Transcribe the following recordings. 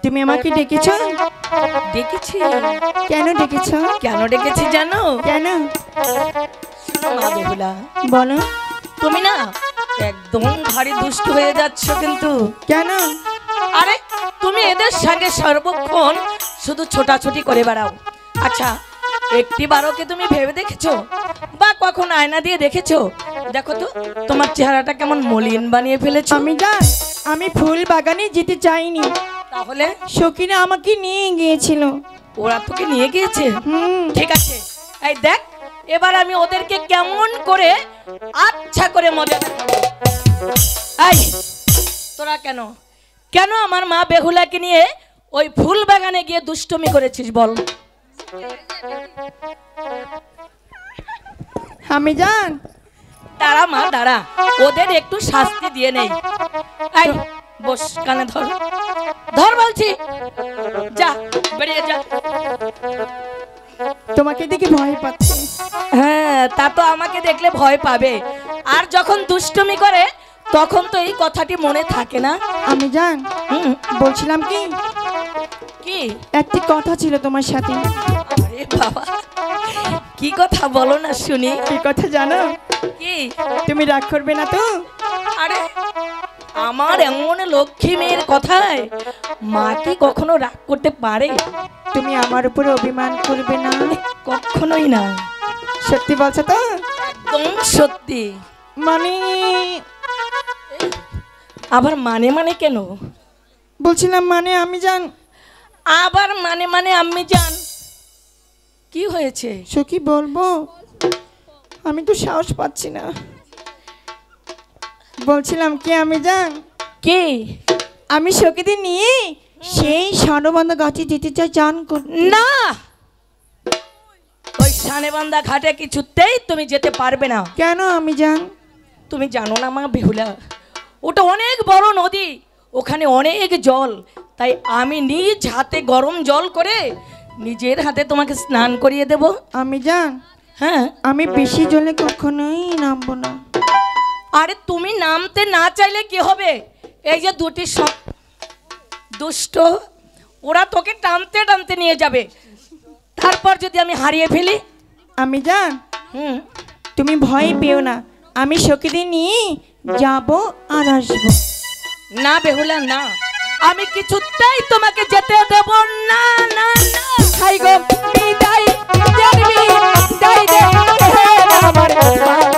তুমি আমাকে ডেকেছো? ডেকেছি। কেন ডেকেছো? কেন ডেকেছি জানো? কেন? মা বেহুলা, বলো। তুমি না একদম ভারী দুষ্ট হয়ে যাচ্ছ কিন্তু। কেন? আরে তুমি এদের সঙ্গে সর্বক্ষণ শুধু ছোটাছুটি করে বেড়াও। আচ্ছা একটিবারও কি তুমি ভেবে দেখেছো বা কখন আয়না দিয়ে দেখেছো? দেখো তো তোমার চেহারাটা কেমন মলিন বানিয়ে ফেলেছো। আমি ফুল বাগানে যেতে চাইনি। তাহলে? সখিনা আমাকে নিয়ে গিয়েছিল। ওরা তোকে নিয়ে গিয়েছে? ঠিক আছে, এই দেখ এবার আমি ওদেরকে কেমন করে আচ্ছা করে মজা দেখাবো। এই তোরা কেন কেন আমার মা বেহুলাকে নিয়ে ওই ফুল বাগানে গিয়ে দুষ্টুমি করেছিস বল? আমি জান। দাঁড়া মা দাঁড়া, ওদের একটু শাস্তি দিয়ে নেই। এই বস, কানে ধর ধর বলছি, যা বেরিয়ে যা। তোমাকে দেখে ভয় পাচ্ছে। হ্যাঁ তা তো আমাকে দেখলে ভয় পাবে, আর যখন দুষ্টুমি করে তখন তো এই কথাটি মনে থাকে না। আমি জান বলছিলাম কি কি একটি কথা ছিল তোমার সাথে। আরে বাবা কি কথা বলো না শুনি। কি কথা জানো? কি? তুমি রাগ করবে না তো? আরে আমার এমন লক্ষ্মী মেয়ের কথায় মা কি কখনো রাগ করতে পারে? তুমি আমার উপরে অভিমান করবে না? কখনোই না। সত্যি বলছো তো? একদম সত্যি। মানে আবার মানে মানে কেন? বলছিলাম মানে আমি জান। আবার মানে মানে আমি জান, কি হয়েছে? সখী বলবো? আমি তো সাহস পাচ্ছি না। বলছিলাম কি আমি জান, কি আমি সখীদের নিয়ে সেই সানবান্ধা গাছে যেতে চাই জান। না, ওই সানেবান্ধা ঘাটে কিছুতেই তুমি যেতে পারবে না। কেন আমি জান? তুমি জানো না মা বেহুলা, ওটা অনেক বড় নদী, ওখানে অনেক জল, তাই আমি নিজ হাতে গরম জল করে নিজের হাতে তোমাকে স্নান করিয়ে দেব। আমি জান হ্যাঁ আমি বেশি জলে কখনোই নামবো না। আরে তুমি নামতে না চাইলে কি হবে? এই যে দুটি সব দুষ্ট, ওরা তোকে টানতে টানতে নিয়ে যাবে, তারপর যদি আমি হারিয়ে ফেলি? আমি জান তুমি ভয় পেও না, আমি সখীদের নিয়ে যাব আর আসবো। না বেহুলা না, আমি কিছুতেই তোমাকে যেতে দেব না। না না হাই গো বিদায় দেবি, বিদায় দে আমার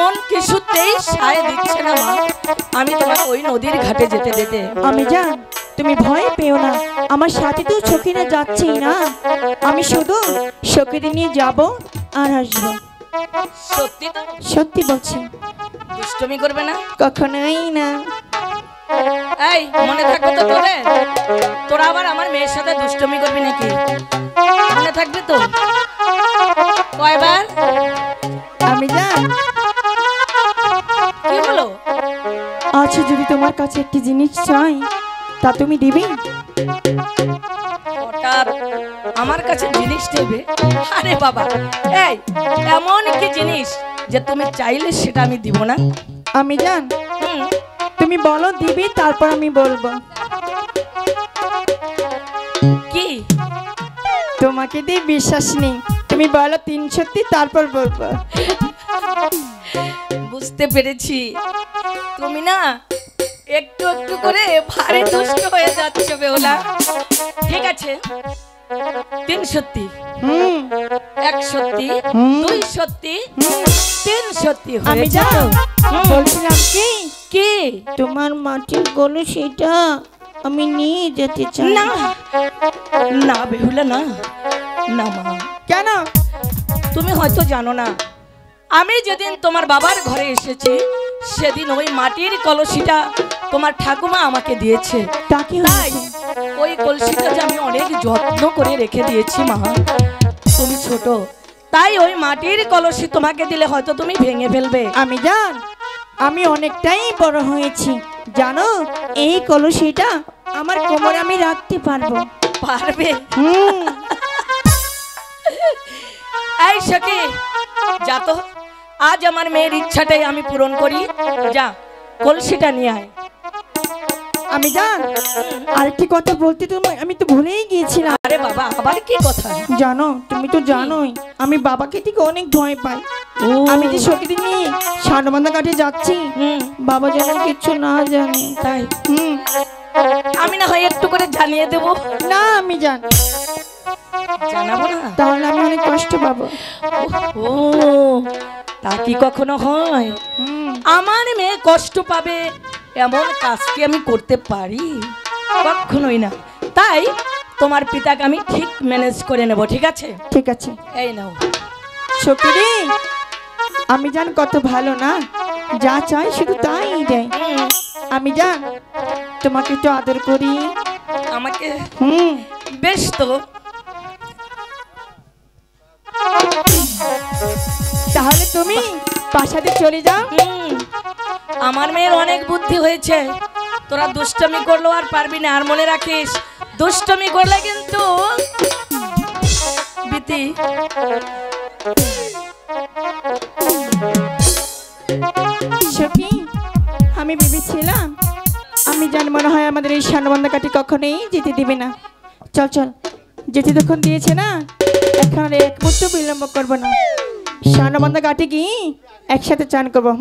মন কিছুতেই সায় দিচ্ছে না মা আমি তোমাকে ওই নদীর ঘাটে যেতে দিতে। আমি জান তুমি ভয় পেও না, আমার সাথে তো সখীরা যাচ্ছেই না, আমি শুধু সখীদের নিয়ে যাব আর আসবো। সত্যি তো? সত্যি বলছি। দুষ্টুমি করবে না? কখনোই না। এই মনে থাকবে তো তোরে? তোরা আবার আমার মেয়ের সাথে দুষ্টুমি করবি নাকি? মনে থাকবে তো? কয়বার? আমি জান কি হলো? আচ্ছা যদি তোমার কাছে একটি জিনিস চাই তা তুমি দিবে? হঠাৎ আমার কাছে জিনিস দেবে? আরে বাবা, এই এমন কি জিনিস যে তুমি চাইলে সেটা আমি দিব না? আমি জান তুমি বলো দিবি, তারপর আমি বলবো। কি? তোমাকে দিয়ে বিশ্বাস নেই, তুমি বলো 3 সত্যি, তারপর বলবো। বুঝতে পেরেছি, তুমি না একটু একটু করে ভারী দুষ্ট হয়ে যাচ্ছ বেহুলা। ঠিক আছে, 3 সত্যি, 1 সত্যি, 2 সত্যি, 3 সত্যি আমি হয়েছে জান তো? বলছিলাম কি কি? তোমার মাটির গলু সেটা আমি নিয়ে যেতে চাই। না না বেহুলা, না না মা। কেন? তুমি হয়তো জানো না, আমি যেদিন তোমার বাবার ঘরে এসেছি সেদিন ওই মাটির কলসিটা তোমার ঠাকুমা আমাকে দিয়েছে। তা কি তাই হয়েছে? ওই কলসিটা যে আমি অনেক যত্ন করে রেখে দিয়েছি মা। তুমি ছোট, তাই ওই মাটির কলসি তোমাকে দিলে হয়তো তুমি ভেঙে ফেলবে। আমি জান আমি অনেকটাই বড় হয়েছি জানো, এই কলসিটা আমার কোমরে আমি রাখতে পারবো। পারবে? হুম এই সখী, যা তো, আজ আমার মেয়ের ইচ্ছাটাই আমি পূরণ করি। যা কলসিটা নিয়ে আয়। আমি জান আরেকটি কথা বলতে আমি তো ভুলেই গিয়েছিলাম। আরে বাবা, আবার কি কথা? জানো তুমি তো জানোই আমি বাবাকে থেকে অনেক ভয় পাই। ও, আমি যে সখীদের নিয়ে সানবান্ধা ঘাটে যাচ্ছি, হুম, বাবা যেন কিছু না জানে। তাই হুম আমি না হয় একটু করে জানিয়ে দেব। না আমি জান জানাবো না? তাহলে আমি অনেক কষ্ট পাবো। ও, তা কি কখনো হয়? হুম আমার মেয়ে কষ্ট পাবে এমন কাজ কি আমি করতে পারি? কখনোই না। তাই তোমার পিতাকে আমি ঠিক ম্যানেজ করে নেব, ঠিক আছে? ঠিক আছে। এই নাও। সখীরে আমি জান কত ভালো না, যা চাই শুধু তাই দেয়। হুম, আমি জান তোমাকে তো আদর করি। আমাকে হুম বেশ তো। তাহলে তুমি প্রাসাদে চলে যাও। হুম, আমার মেয়ের অনেক বুদ্ধি হয়েছে, তোরা দুষ্টমি করলেও আর পারবি না। আর মনে রাখিস, দুষ্টমি করলে কিন্তু বিতি। সখী আমি ভেবেছিলাম আমি জান মনে হয় আমাদের এই সানবান্ধা কাটি কখনোই যেতে দিবে না। চল চল, যেতে তখন দিয়েছে না, এখন আর এক মুহূর্ত বিলম্ব করবো না, সানবান্ধা কাটি কি একসাথে চান করবো।